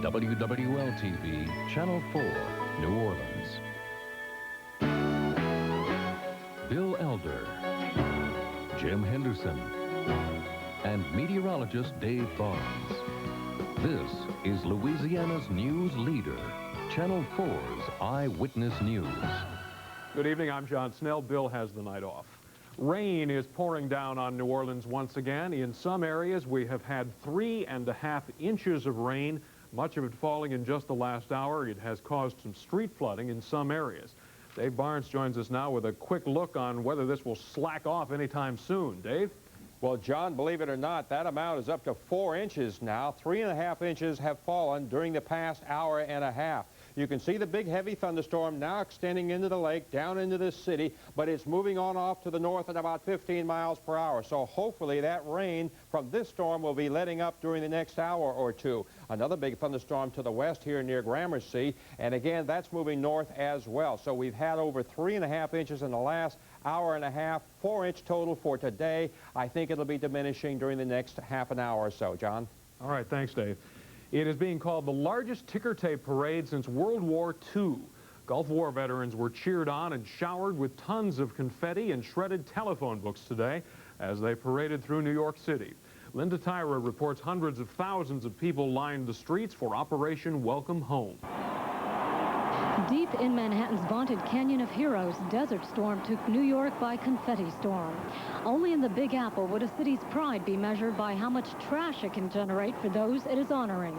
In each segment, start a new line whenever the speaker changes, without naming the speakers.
WWL TV, Channel 4, New Orleans. Bill Elder, Jim Henderson, and meteorologist Dave Barnes. This is Louisiana's news leader, Channel 4's Eyewitness News.
Good evening, I'm John Snell. Bill has the night off. Rain is pouring down on New Orleans once again. In some areas, we have had 3.5 inches of rain, much of it falling in just the last hour. It has caused some street flooding in some areas. Dave Barnes joins us now with a quick look on whether this will slack off anytime soon. Dave?
Well, John, believe it or not, that amount is up to 4 inches now. 3.5 inches have fallen during the past hour and a half. You can see the big heavy thunderstorm now extending into the lake, down into this city, but it's moving on off to the north at about 15 miles per hour. So hopefully that rain from this storm will be letting up during the next hour or two. Another big thunderstorm to the west here near Gramercy, and again, that's moving north as well. So we've had over 3.5 inches in the last hour and a half, 4-inch total for today. I think it'll be diminishing during the next half an hour or so. John?
All right, thanks, Dave. It is being called the largest ticker tape parade since World War II. Gulf War veterans were cheered on and showered with tons of confetti and shredded telephone books today as they paraded through New York City. Linda Tyra reports hundreds of thousands of people lined the streets for Operation Welcome Home.
Deep in Manhattan's vaunted Canyon of Heroes, Desert Storm took New York by confetti storm. Only in the Big Apple would a city's pride be measured by how much trash it can generate for those it is honoring.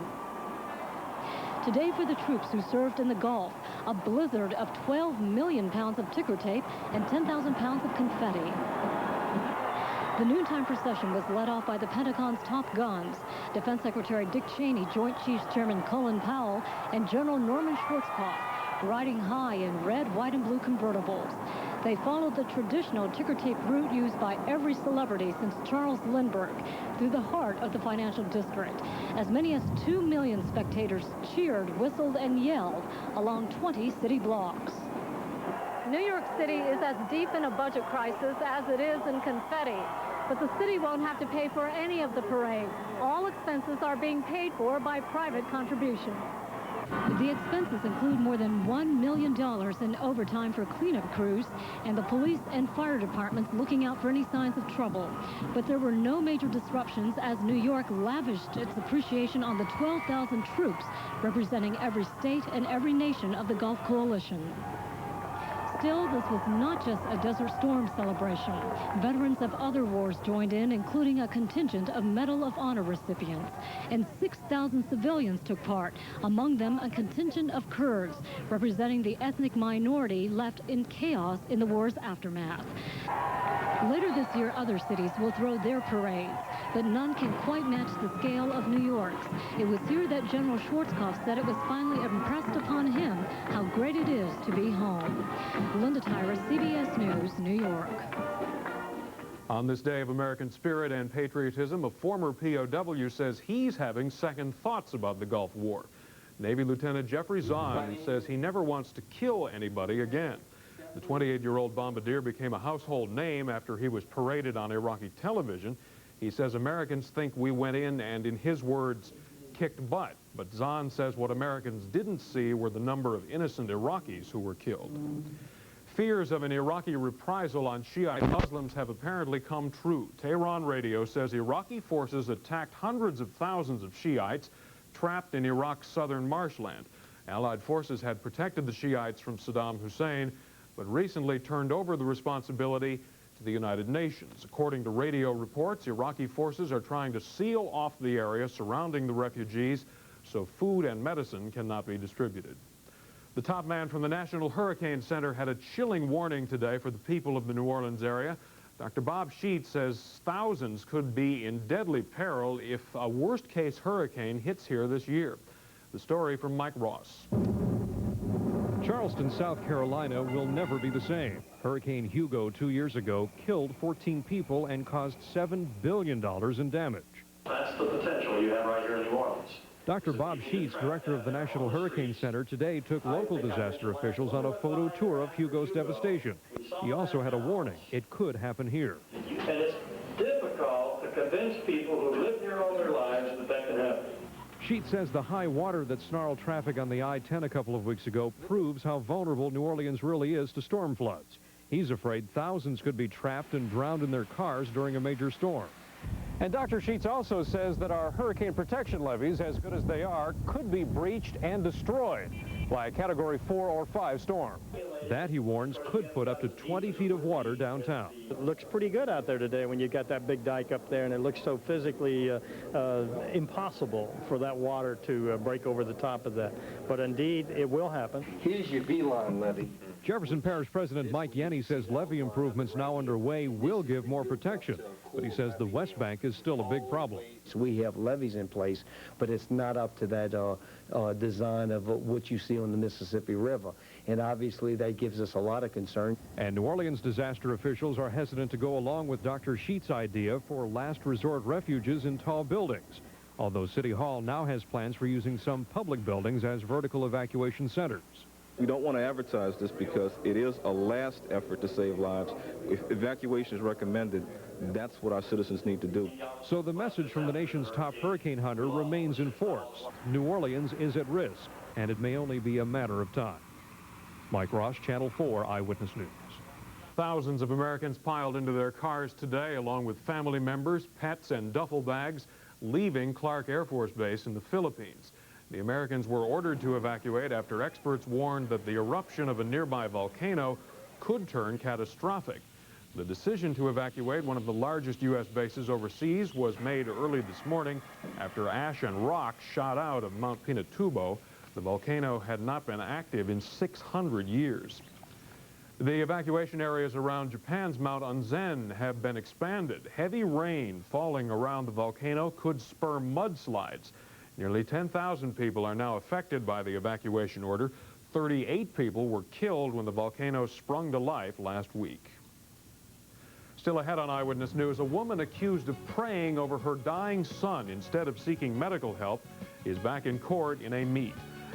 Today for the troops who served in the Gulf, a blizzard of 12 million pounds of ticker tape and 10,000 pounds of confetti. The noontime procession was led off by the Pentagon's top guns, Defense Secretary Dick Cheney, Joint Chiefs Chairman Colin Powell, and General Norman Schwarzkopf, riding high in red, white, and blue convertibles. They followed the traditional ticker tape route used by every celebrity since Charles Lindbergh through the heart of the financial district. As many as 2 million spectators cheered, whistled, and yelled along 20 city blocks. New York City is as deep in a budget crisis as it is in confetti. But the city won't have to pay for any of the parade. All expenses are being paid for by private contributions. The expenses include more than $1 million in overtime for cleanup crews and the police and fire departments looking out for any signs of trouble. But there were no major disruptions as New York lavished its appreciation on the 12,000 troops representing every state and every nation of the Gulf Coalition. Still, this was not just a Desert Storm celebration. Veterans of other wars joined in, including a contingent of Medal of Honor recipients. And 6,000 civilians took part, among them a contingent of Kurds, representing the ethnic minority left in chaos in the war's aftermath. Later this year, other cities will throw their parades, but none can quite match the scale of New York's. It was here that General Schwarzkopf said it was finally impressed upon him how great it is to be home. Linda Tyra, CBS News, New York.
On this day of American spirit and patriotism, a former POW says he's having second thoughts about the Gulf War. Navy Lieutenant Jeffrey Zaun says he never wants to kill anybody again. The 28-year-old bombardier became a household name after he was paraded on Iraqi television. He says Americans think we went in and, in his words, kicked butt. But Zaun says what Americans didn't see were the number of innocent Iraqis who were killed. Fears of an Iraqi reprisal on Shia Muslims have apparently come true. Tehran radio says Iraqi forces attacked hundreds of thousands of Shiites trapped in Iraq's southern marshland. Allied forces had protected the Shiites from Saddam Hussein, but recently turned over the responsibility to the United Nations. According to radio reports, Iraqi forces are trying to seal off the area surrounding the refugees so food and medicine cannot be distributed. The top man from the National Hurricane Center had a chilling warning today for the people of the New Orleans area. Dr. Bob Sheets says thousands could be in deadly peril if a worst-case hurricane hits here this year. The story from Mike Ross.
Charleston, South Carolina will never be the same. Hurricane Hugo 2 years ago killed 14 people and caused $7 billion in damage.
That's the potential you have right here in New Orleans.
Dr. Bob Sheets, director of the National Hurricane Center, today took local disaster officials on a photo tour of Hugo's devastation. He also had a warning. It could happen here.
And it's difficult to convince people who live here all their lives that that can happen.
Sheets says the high water that snarled traffic on the I-10 a couple of weeks ago proves how vulnerable New Orleans really is to storm floods. He's afraid thousands could be trapped and drowned in their cars during a major storm. And Dr. Sheets also says that our hurricane protection levees, as good as they are, could be breached and destroyed by a Category 4 or 5 storm. That, he warns, could put up to 20 feet of water downtown.
It looks pretty good out there today when you got that big dike up there, and it looks so physically impossible for that water to break over the top of that. But indeed, it will happen.
Here's your beeline levee.
Jefferson Parish President Mike Yenny says levee improvements now underway will give more protection, but he says the West Bank is still a big problem.
So we have levees in place, but it's not up to that design of what you see on the Mississippi River. And obviously that gives us a lot of concern.
And New Orleans disaster officials are hesitant to go along with Dr. Sheets' idea for last resort refuges in tall buildings, although City Hall now has plans for using some public buildings as vertical evacuation centers.
We don't want to advertise this because it is a last effort to save lives. If evacuation is recommended, that's what our citizens need to do.
So the message from the nation's top hurricane hunter remains in force. New Orleans is at risk, and it may only be a matter of time. Mike Ross, Channel 4 Eyewitness News.
Thousands of Americans piled into their cars today, along with family members, pets, and duffel bags, leaving Clark Air Force Base in the Philippines. The Americans were ordered to evacuate after experts warned that the eruption of a nearby volcano could turn catastrophic. The decision to evacuate one of the largest U.S. bases overseas was made early this morning after ash and rock shot out of Mount Pinatubo. The volcano had not been active in 600 years. The evacuation areas around Japan's Mount Unzen have been expanded. Heavy rain falling around the volcano could spur mudslides. Nearly 10,000 people are now affected by the evacuation order. 38 people were killed when the volcano sprung to life last week. Still ahead on Eyewitness News, a woman accused of praying over her dying son instead of seeking medical help is back in court in a meet.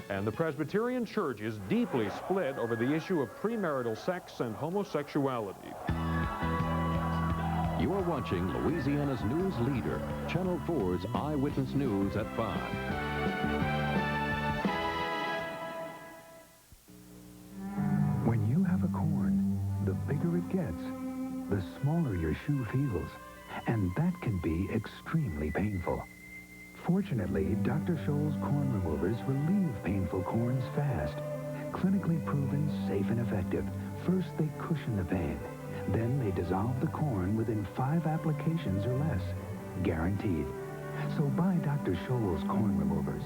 And the Presbyterian Church is deeply split over the issue of premarital sex and homosexuality.
You are watching Louisiana's news leader, Channel 4's Eyewitness News at 5.
When you have a corn, the bigger it gets, the smaller your shoe feels, and that can be extremely painful. Fortunately, Dr. Scholes corn removers relieve painful corns fast. Clinically proven, safe, and effective. First, they cushion the pain. Then they dissolve the corn within 5 applications or less. Guaranteed. So buy Dr. Scholes corn removers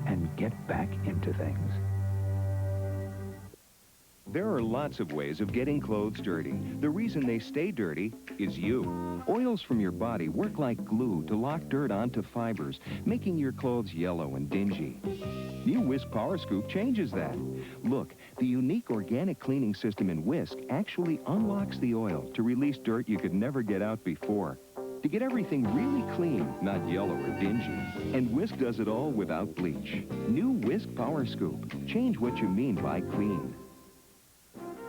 and get back into things.
There are lots of ways of getting clothes dirty. The reason they stay dirty is you. Oils from your body work like glue to lock dirt onto fibers, making your clothes yellow and dingy. New Whisk Power Scoop changes that. Look, the unique organic cleaning system in Whisk actually unlocks the oil to release dirt you could never get out before. To get everything really clean, not yellow or dingy. And Whisk does it all without bleach. New Whisk Power Scoop. Change what you mean by clean.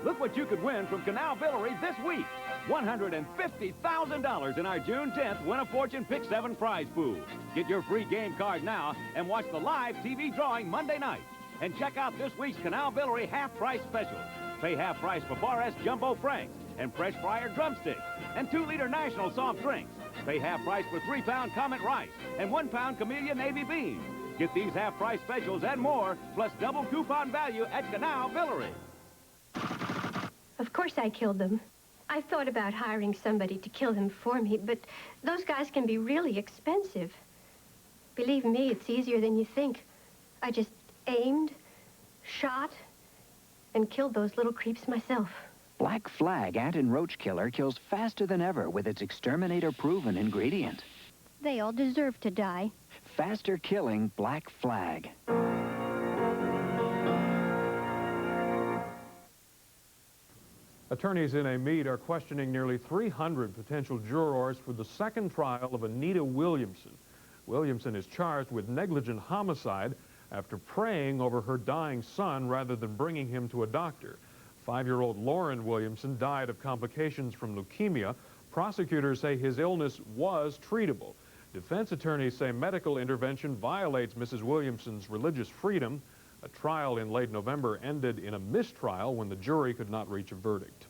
Look what you could win from Canalvillery this week. $150,000 in our June 10th Win a Fortune Pick 7 prize pool. Get your free game card now and watch the live TV drawing Monday night. And check out this week's Canalvillery half-price special. Pay half price for Bar S Jumbo Franks and fresh fryer drumsticks and 2-liter National soft drinks. Pay half price for 3-pound Comet rice and 1-pound Camellia Navy beans. Get these half-price specials and more, plus double coupon value at Canalvillery.
Of course I killed them. I've thought about hiring somebody to kill them for me, but those guys can be really expensive. Believe me, it's easier than you think. I just aimed, shot, and killed those little creeps myself.
Black Flag Ant and Roach Killer kills faster than ever with its exterminator-proven ingredient.
They all deserve to die.
Faster killing Black Flag.
Attorneys in a meet are questioning nearly 300 potential jurors for the second trial of Anita Williamson. Williamson is charged with negligent homicide after praying over her dying son rather than bringing him to a doctor. 5-year-old Lauren Williamson died of complications from leukemia. Prosecutors say his illness was treatable. Defense attorneys say medical intervention violates Mrs. Williamson's religious freedom. A trial in late November ended in a mistrial when the jury could not reach a verdict.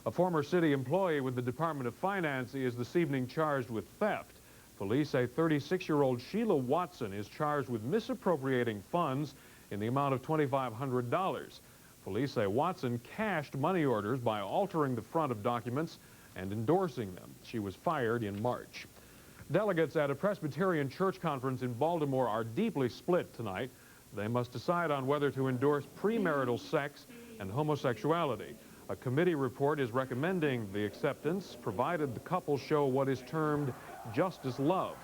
A former city employee with the Department of Finance is this evening charged with theft. Police say 36-year-old Sheila Watson is charged with misappropriating funds in the amount of $2,500. Police say Watson cashed money orders by altering the front of documents and endorsing them. She was fired in March. Delegates at a Presbyterian church conference in Baltimore are deeply split tonight. They must decide on whether to endorse premarital sex and homosexuality. A committee report is recommending the acceptance, provided the couple show what is termed justice love.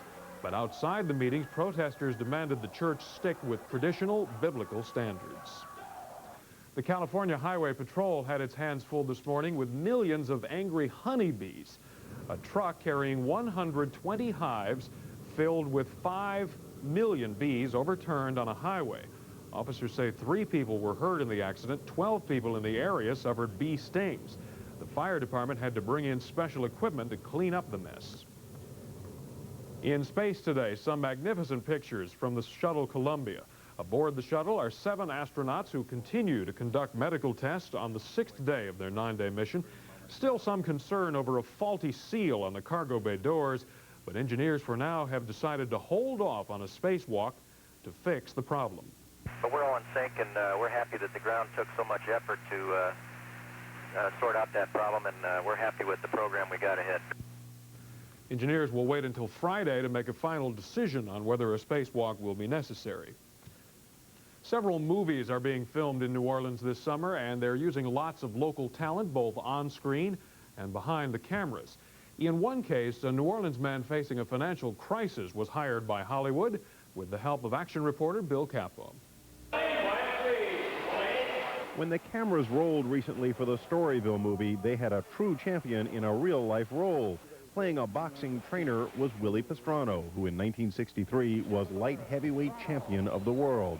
But outside the meetings, protesters demanded the church stick with traditional biblical standards. The California Highway Patrol had its hands full this morning with millions of angry honeybees. A truck carrying 120 hives filled with 5 million bees overturned on a highway. Officers say 3 people were hurt in the accident. 12 people in the area suffered bee stings. The fire department had to bring in special equipment to clean up the mess. In space today, some magnificent pictures from the shuttle Columbia. Aboard the shuttle are 7 astronauts who continue to conduct medical tests on the 6th day of their 9-day mission. Still some concern over a faulty seal on the cargo bay doors, but engineers for now have decided to hold off on a spacewalk to fix the problem.
But we're all in sync, and we're happy that the ground took so much effort to sort out that problem, and we're happy with the program we got ahead.
Engineers will wait until Friday to make a final decision on whether a spacewalk will be necessary. Several movies are being filmed in New Orleans this summer, and they're using lots of local talent, both on screen and behind the cameras. In one case, a New Orleans man facing a financial crisis was hired by Hollywood with the help of action reporter Bill Capo.
When the cameras rolled recently for the Storyville movie, they had a true champion in a real-life role. Playing a boxing trainer was Willie Pastrano, who in 1963 was light heavyweight champion of the world.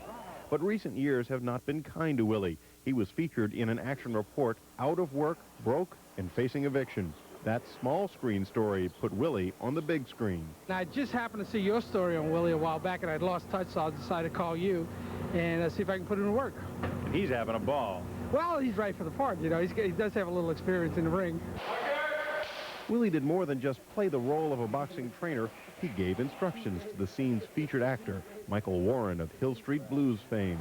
But recent years have not been kind to Willie. He was featured in an action report, out of work, broke, and facing eviction. That small screen story put Willie on the big screen.
I just happened to see your story on Willie a while back, and I'd lost touch, so I decided to call you and see if I can put it to work.
He's having a ball.
Well, he's right for the part, you know. He does have a little experience in the ring.
Willie did more than just play the role of a boxing trainer. He gave instructions to the scene's featured actor, Michael Warren of Hill Street Blues fame.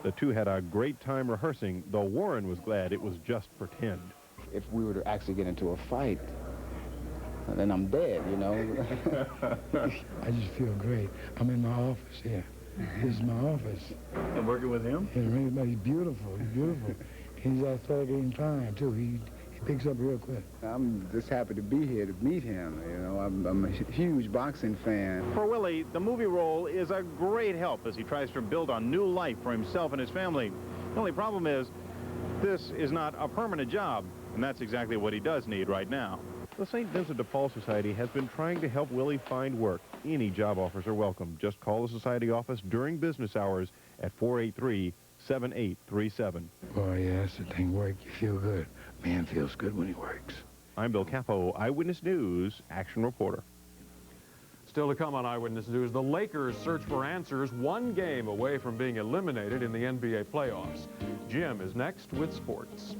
The two had a great time rehearsing, though Warren was glad it was just pretend.
If we were to actually get into a fight, then I'm dead, you know.
I just feel great. I'm in my office here. This is my office.
And working with him?
Yeah, he's beautiful. He's beautiful. He's athletic and fine, too. He picks up real quick.
I'm just happy to be here to meet him. You know, I'm a huge boxing fan.
For Willie, the movie role is a great help as he tries to build a new life for himself and his family. The only problem is, this is not a permanent job, and that's exactly what he does need right now. The St. Vincent de Paul Society has been trying to help Willie find work. Any job offers are welcome. Just call the Society office during business hours at 483-7837.
Oh, yeah, that's the thing. Work, you feel good. Man feels good when he works.
I'm Bill Capo, Eyewitness News, action reporter.
Still to come on Eyewitness News, the Lakers search for answers one game away from being eliminated in the NBA playoffs. Jim is next with sports.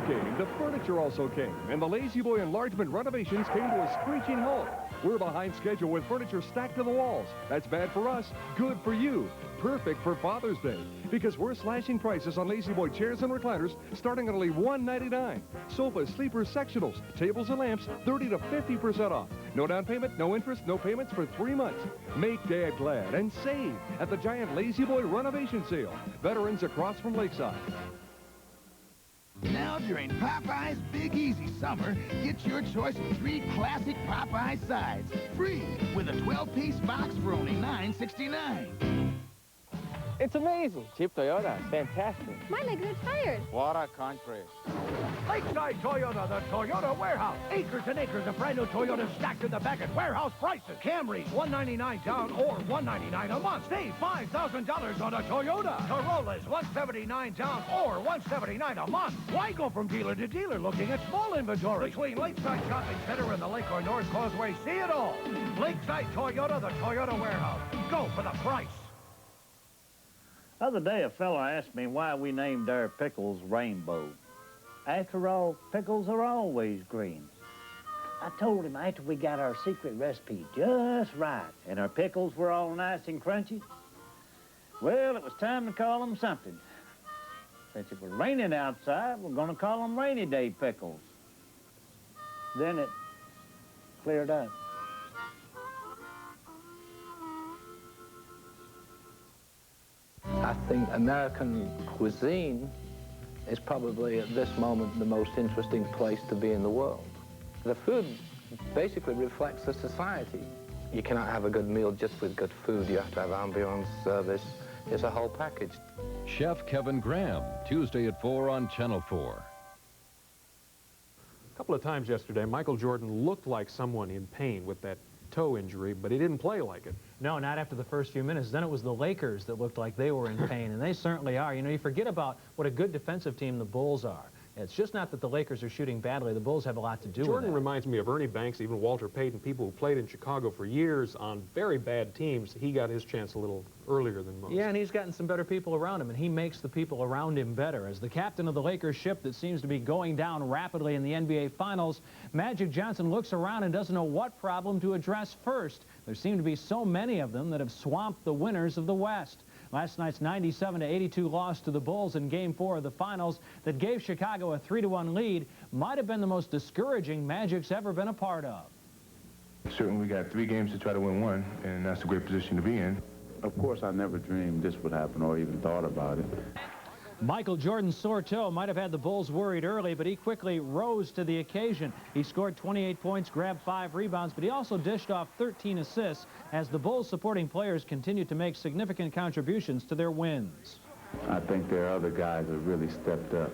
Came, the furniture also came, and the Lazy Boy enlargement renovations came to a screeching halt. We're behind schedule with furniture stacked to the walls. That's bad for us, good for you. Perfect for Father's Day, because we're slashing prices on Lazy Boy chairs and recliners starting at only $199. Sofas, sleepers, sectionals, tables and lamps, 30 to 50% off. No down payment, no interest, no payments for 3 months. Make Dad glad and save at the giant Lazy Boy renovation sale. Veterans across from Lakeside.
Now during Popeyes Big Easy Summer, get your choice of 3 classic Popeyes sides, free with a 12-piece box for only $9.69.
It's amazing. Cheap Toyota. It's fantastic.
My legs are tired.
What a country.
Lakeside Toyota, the Toyota warehouse. Acres and acres of brand new Toyotas stacked in the back at warehouse prices. Camrys, $199 down or $199 a month. Save $5,000 on a Toyota. Corollas, $179 down or $179 a month. Why go from dealer to dealer looking at small inventory? Between Lakeside Shopping Center and the Lake or North Causeway, see it all. Lakeside Toyota, the Toyota warehouse. Go for the price.
The other day, a fellow asked me why we named our pickles Rainbow. After all, pickles are always green. I told him after we got our secret recipe just right and our pickles were all nice and crunchy, well, it was time to call them something. Since it was raining outside, we're going to call them Rainy Day Pickles. Then it cleared up.
I think American cuisine is probably at this moment the most interesting place to be in the world. The food basically reflects the society. You cannot have a good meal just with good food. You have to have ambiance, service. It's a whole package.
Chef Kevin Graham, Tuesday at 4 on Channel 4.
A couple of times yesterday, Michael Jordan looked like someone in pain with that toe injury, but he didn't play like it.
No, not after the first few minutes. Then it was the Lakers that looked like they were in pain, and they certainly are. You know, you forget about what a good defensive team the Bulls are. It's just not that the Lakers are shooting badly. The Bulls have a lot to do with it.
Jordan reminds me of Ernie Banks, even Walter Payton, people who played in Chicago for years on very bad teams. He got his chance a little earlier than most.
Yeah, and he's gotten some better people around him, and he makes the people around him better. As the captain of the Lakers ship that seems to be going down rapidly in the NBA Finals, Magic Johnson looks around and doesn't know what problem to address first. There seem to be so many of them that have swamped the winners of the West. Last night's 97-82 loss to the Bulls in Game 4 of the Finals that gave Chicago a 3-1 lead might have been the most discouraging Magic's ever been a part of.
Certainly we got 3 games to try to win 1, and that's a great position to be in.
Of course, I never dreamed this would happen or even thought about it.
Michael Jordan's sore toe might have had the Bulls worried early, but he quickly rose to the occasion. He scored 28 points, grabbed 5 rebounds, but he also dished off 13 assists as the Bulls supporting players continued to make significant contributions to their wins.
I think there are other guys that really stepped up.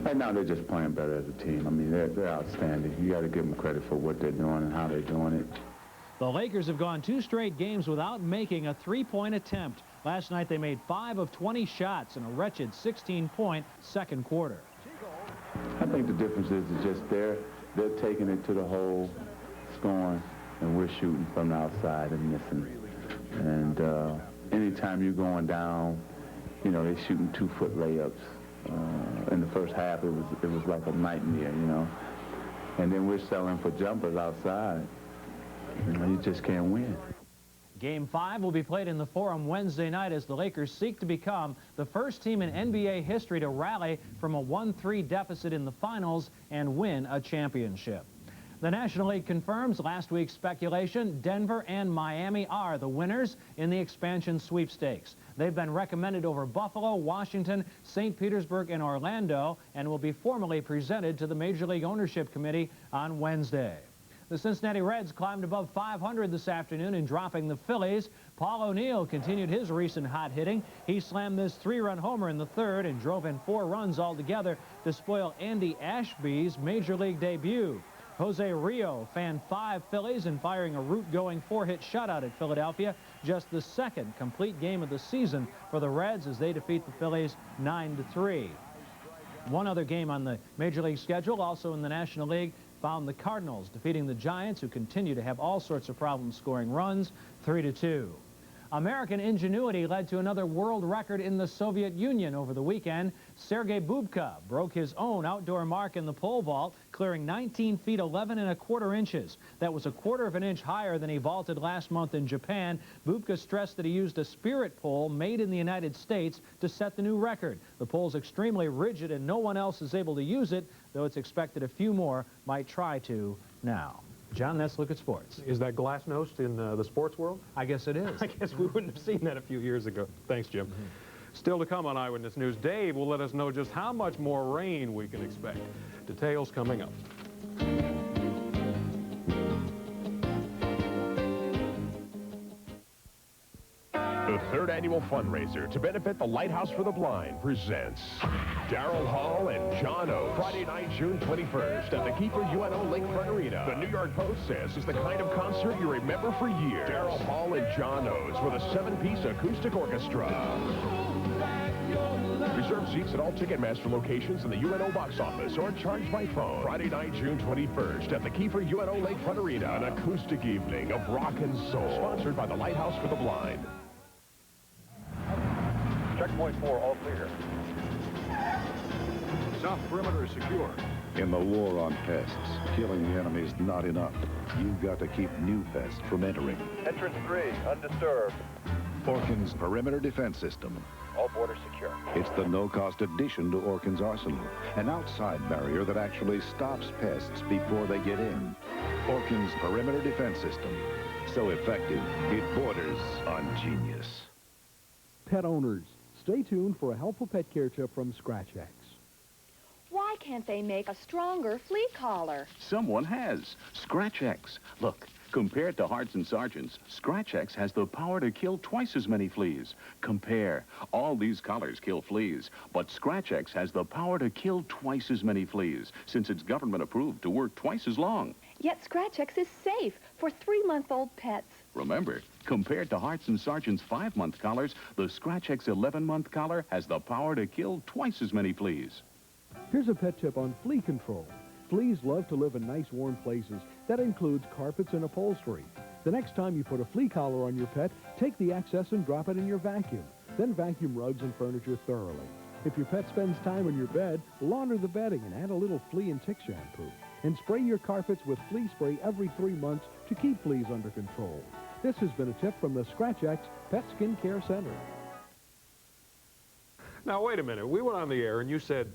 And now they're just playing better as a team. I mean, they're outstanding. You got to give them credit for what they're doing and how they're doing it.
The Lakers have gone 2 straight games without making a 3-point attempt. Last night they made 5 of 20 shots in a wretched 16-point second quarter.
I think the difference is just they're taking it to the hole, scoring, and we're shooting from the outside and missing. And anytime you're going down, you know, they're shooting 2-foot layups. In the first half, it was like a nightmare, you know. And then we're selling for jumpers outside. You know, you just can't win.
Game 5 will be played in the Forum Wednesday night as the Lakers seek to become the first team in NBA history to rally from a 1-3 deficit in the finals and win a championship. The National League confirms last week's speculation. Denver and Miami are the winners in the expansion sweepstakes. They've been recommended over Buffalo, Washington, St. Petersburg, and Orlando, and will be formally presented to the Major League Ownership Committee on Wednesday. The Cincinnati Reds climbed above 500 this afternoon in dropping the Phillies. Paul O'Neill continued his recent hot hitting. He slammed this 3-run homer in the third and drove in 4 runs altogether to spoil Andy Ashby's Major League debut. Jose Rio fanned 5 Phillies in firing a route-going 4-hit shutout at Philadelphia, just the second complete game of the season for the Reds as they defeat the Phillies 9-3. One other game on the Major League schedule, also in the National League, found the Cardinals defeating the Giants, who continue to have all sorts of problems scoring runs, 3-2. American ingenuity led to another world record in the Soviet Union over the weekend. Sergei Bubka broke his own outdoor mark in the pole vault, clearing 19 feet 11 1/4 inches. That was 1/4 of an inch higher than he vaulted last month in Japan. Bubka stressed that he used a spirit pole made in the United States to set the new record. The pole's extremely rigid and no one else is able to use it, though it's expected a few more might try to now. John, let's look at sports.
Is that glasnost in the sports world?
I guess it is.
I guess we wouldn't have seen that a few years ago. Thanks, Jim. Still to come on Eyewitness News, Dave will let us know just how much more rain we can expect. Details coming up.
third annual fundraiser to benefit the Lighthouse for the Blind presents Daryl Hall and John O. Friday night, June 21st at the Keeper UNO Lakefront Arena. The New York Post says it's the kind of concert you remember for years. Daryl Hall and John O's with a 7-piece acoustic orchestra. Reserve seats at all Ticketmaster locations in the UNO box office or charge by phone. Friday night, June 21st at the Keeper UNO Lakefront Arena. An acoustic evening of rock and soul. Sponsored by the Lighthouse for the Blind.
Checkpoint 4, all clear.
South perimeter is secure.
In the war on pests, killing the enemy is not enough. You've got to keep new pests from entering.
Entrance 3, undisturbed.
Orkin's Perimeter Defense System.
All borders secure.
It's the no-cost addition to Orkin's arsenal. An outside barrier that actually stops pests before they get in. Orkin's Perimeter Defense System. So effective, it borders on genius.
Pet owners, stay tuned for a helpful pet care tip from Scratchx.
Why can't they make a stronger flea collar?
Someone has. Scratchx. Look, compared to Hearts and Sergeants, Scratchx has the power to kill twice as many fleas. Compare. All these collars kill fleas, but Scratchx has the power to kill twice as many fleas, since it's government approved to work twice as long.
Yet Scratchx is safe for 3-month-old pets.
Remember, compared to Hearts and Sergeant's 5-month collars, the Scratchx 11-month collar has the power to kill twice as many fleas.
Here's a pet tip on flea control. Fleas love to live in nice warm places. That includes carpets and upholstery. The next time you put a flea collar on your pet, take the excess and drop it in your vacuum. Then vacuum rugs and furniture thoroughly. If your pet spends time in your bed, launder the bedding and add a little flea and tick shampoo. And spray your carpets with flea spray every 3 months to keep fleas under control. This has been a tip from the Scratchx Pet Skin Care Center.
Now, wait a minute. We went on the air and you said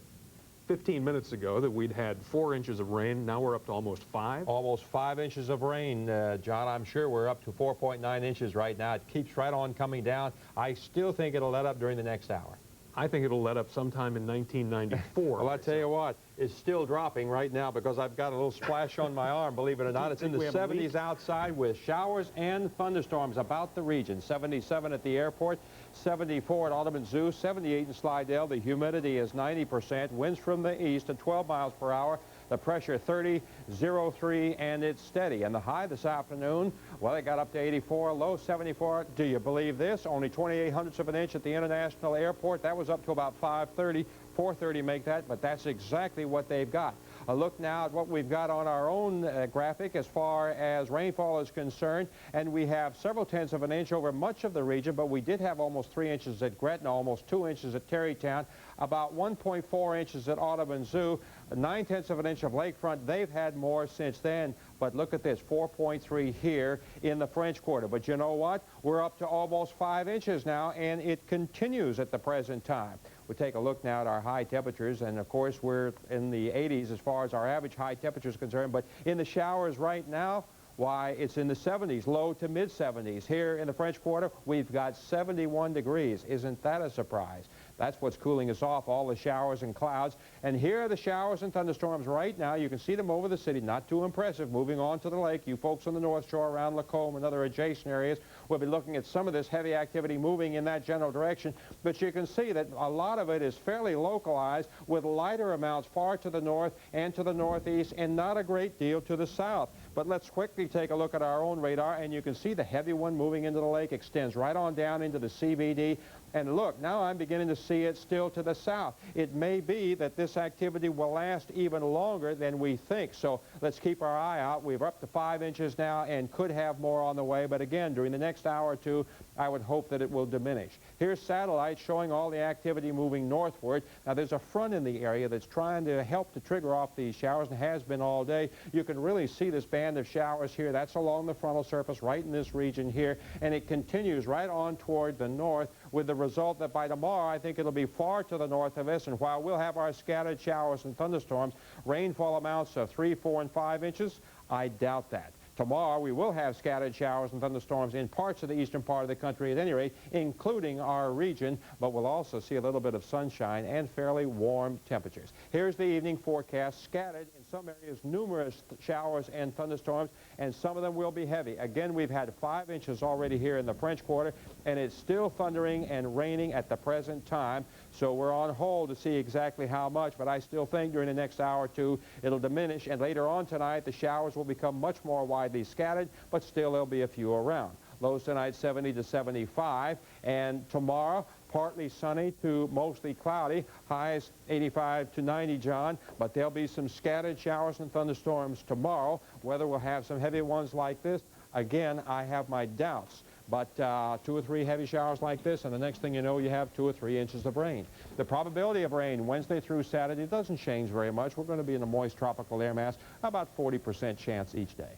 15 minutes ago that we'd had 4 inches of rain. Now we're up to almost 5.
Almost 5 inches of rain, John. I'm sure we're up to 4.9 inches right now. It keeps right on coming down. I still think it'll let up during the next hour.
I think it'll let up sometime in 1994.
Well, I tell you what, it's still dropping right now because I've got a little splash on my arm, believe it or not. It's in the 70s outside with showers and thunderstorms about the region. 77 at the airport, 74 at Audubon Zoo, 78 in Slidell. The humidity is 90%. Winds from the east at 12 miles per hour. The pressure 30.03, and it's steady. And the high this afternoon, well, it got up to 84, low 74. Do you believe this? Only 28/100ths of an inch at the International Airport. That was up to about 530. 430 make that, but that's exactly what they've got. A look now at what we've got on our own graphic as far as rainfall is concerned, and we have several tenths of an inch over much of the region, but we did have almost 3 inches at Gretna, almost 2 inches at Terrytown, about 1.4 inches at Audubon Zoo, 9/10 of an inch of lakefront. They've had more since then, but look at this, 4.3 here in the French Quarter. But you know what? We're up to almost 5 inches now, and it continues at the present time. We take a look now at our high temperatures, and of course we're in the 80s as far as our average high temperature is concerned, but in the showers right now, why, it's in the 70s, low to mid-70s. Here in the French Quarter, we've got 71 degrees. Isn't that a surprise? That's what's cooling us off, all the showers and clouds. And here are the showers and thunderstorms right now. You can see them over the city. Not too impressive. Moving on to the lake, you folks on the North Shore around Lacombe and other adjacent areas will be looking at some of this heavy activity moving in that general direction. But you can see that a lot of it is fairly localized with lighter amounts far to the north and to the northeast and not a great deal to the south. But let's quickly take a look at our own radar, and you can see the heavy one moving into the lake extends right on down into the CBD. And look, now I'm beginning to see it still to the south. It may be that this activity will last even longer than we think. So let's keep our eye out. We're up to 5 inches now and could have more on the way. But again, during the next hour or two, I would hope that it will diminish. Here's satellite showing all the activity moving northward. Now there's a front in the area that's trying to help to trigger off these showers and has been all day. You can really see this band of showers here. That's along the frontal surface right in this region here. And it continues right on toward the north with the result that by tomorrow I think it'll be far to the north of us. And while we'll have our scattered showers and thunderstorms, rainfall amounts of 3, 4, and 5 inches, I doubt that. Tomorrow we will have scattered showers and thunderstorms in parts of the eastern part of the country at any rate, including our region, but we'll also see a little bit of sunshine and fairly warm temperatures. Here's the evening forecast, scattered in some areas numerous showers and thunderstorms, and some of them will be heavy. Again, we've had 5 inches already here in the French Quarter, and it's still thundering and raining at the present time, so we're on hold to see exactly how much, but I still think during the next hour or two it'll diminish, and later on tonight the showers will become much more widely scattered, but still there'll be a few around. Lows tonight 70 to 75, and tomorrow partly sunny to mostly cloudy, highs 85 to 90, John, but there'll be some scattered showers and thunderstorms tomorrow. Whether we'll have some heavy ones like this, again, I have my doubts. But 2 or 3 heavy showers like this, and the next thing you know, you have 2 or 3 inches of rain. The probability of rain Wednesday through Saturday doesn't change very much. We're going to be in a moist tropical air mass, about 40% chance each day.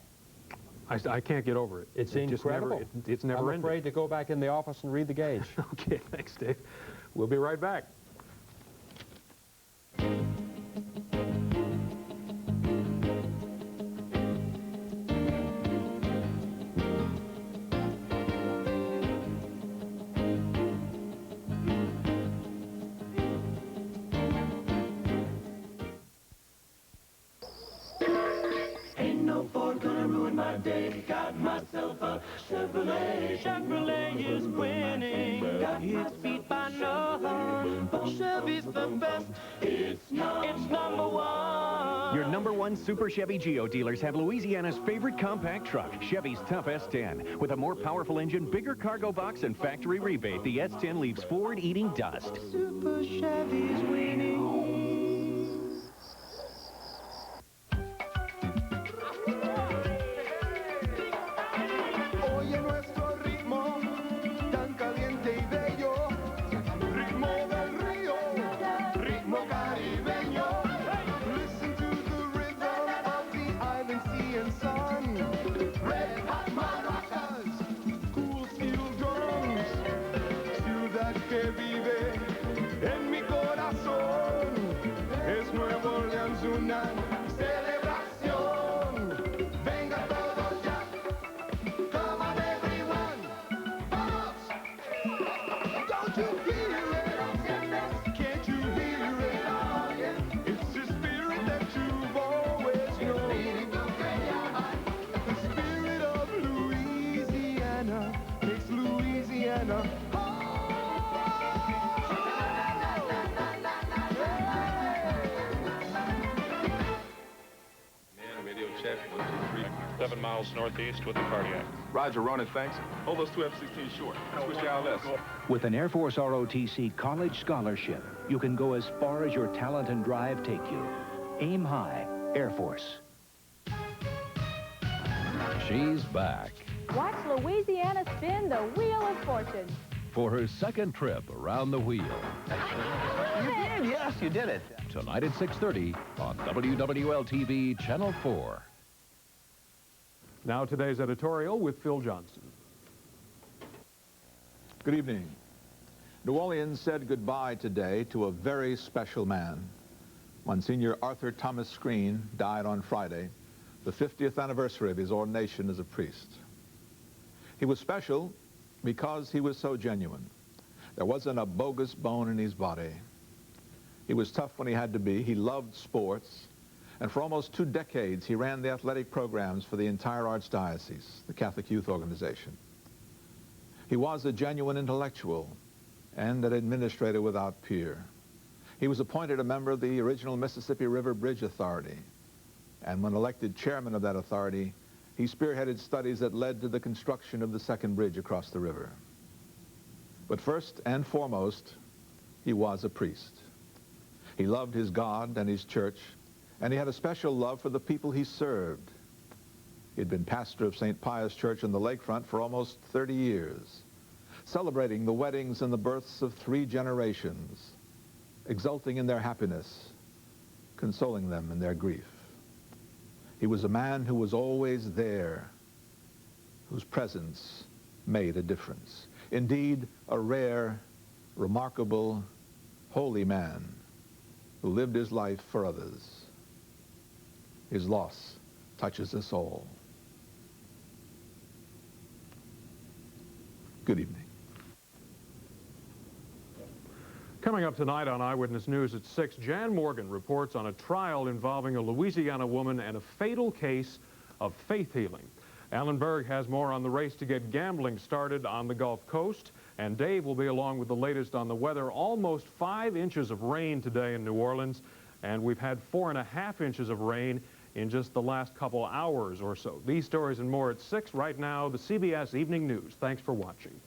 I can't get over it.
It's incredible.
It's never
I'm afraid to go back in the office and read the gauge.
Okay, thanks, Dave. We'll be right back.
Day, got myself a Chevrolet. Chevrolet is winning. It's beat by none, but Chevy's the best. It's number one.
Your #1 Super Chevy Geo dealers have Louisiana's favorite compact truck, Chevy's Tough S10. With a more powerful engine, bigger cargo box, and factory rebate, the S10 leaves Ford eating dust.
Super Chevy's winning.
Chevy, 7 miles northeast with the cardiac.
Roger, Ronan, thanks. Hold those 2 F-16s short. Switch the ILS.
With an Air Force ROTC college scholarship, you can go as far as your talent and drive take you. Aim high, Air Force.
She's back
Watch Louisiana spin the Wheel of Fortune.
for her second trip around the wheel.
You did, yes, you did it.
Tonight at 6:30 on WWL TV, Channel 4.
Now today's editorial with Phil Johnson.
Good evening. New Orleans said goodbye today to a very special man. Monsignor Arthur Thomas Screen died on Friday, the 50th anniversary of his ordination as a priest. He was special because he was so genuine. There wasn't a bogus bone in his body. He was tough when he had to be. He loved sports. And for almost 2 decades, he ran the athletic programs for the entire Archdiocese, the Catholic Youth Organization. He was a genuine intellectual and an administrator without peer. He was appointed a member of the original Mississippi River Bridge Authority. And when elected chairman of that authority, he spearheaded studies that led to the construction of the second bridge across the river. But first and foremost, he was a priest. He loved his God and his church, and he had a special love for the people he served. He had been pastor of St. Pius Church in the lakefront for almost 30 years, celebrating the weddings and the births of 3 generations, exulting in their happiness, consoling them in their grief. He was a man who was always there, whose presence made a difference. Indeed, a rare, remarkable, holy man who lived his life for others. His loss touches us all. Good evening.
Coming up tonight on Eyewitness News at 6, Jan Morgan reports on a trial involving a Louisiana woman and a fatal case of faith healing. Alan Berg has more on the race to get gambling started on the Gulf Coast, and Dave will be along with the latest on the weather. Almost 5 inches of rain today in New Orleans, and we've had 4.5 inches of rain in just the last couple hours or so. These stories and more at 6. Right now, the CBS Evening News. Thanks for watching.